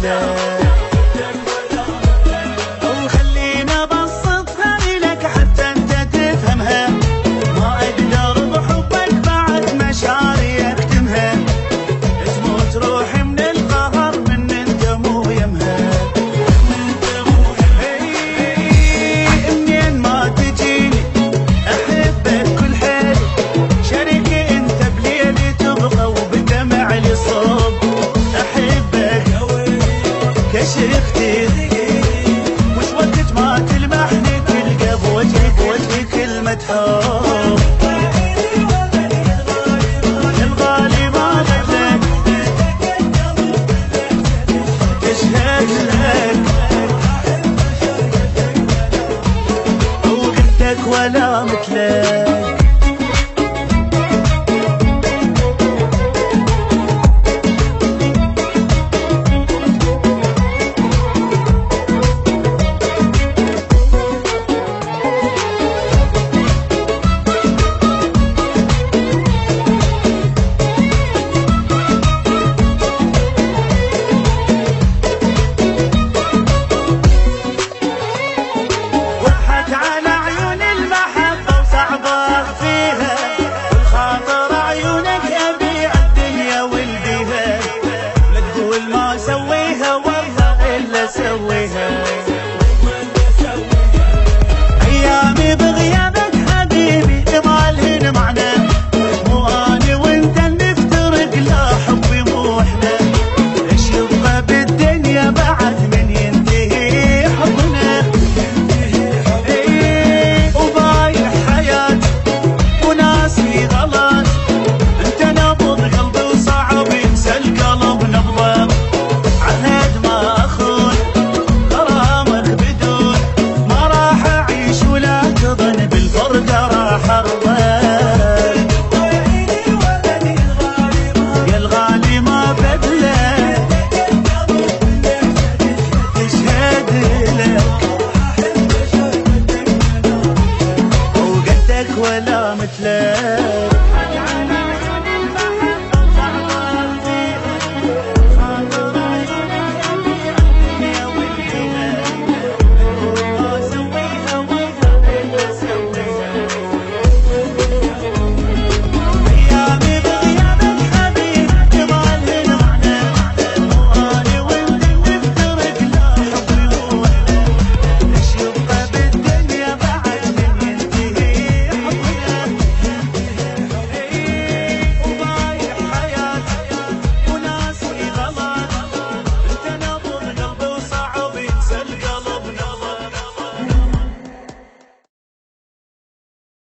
مثلك. وخلينا ابسطها لك حتى انت تفهمها، ما اقدر بحبك بعد مشاعري اكتمها، تموت روحي من القهر من انت مو يمها. منين ما تجيني احبك كل حيل، شريكي انت بليلي تبقى وبدمع لي صوب. احبك كشفتي وش وقت ما تلمحني تلقى بوجهك كلمة حب. الغالي ما مثلك تشهد لك، وقلتك ولا مثلك. على عيون المحبة وصعبة فيها، والخاطر عيونك أبيع الدنيا والبيها. لا تقول ما سويت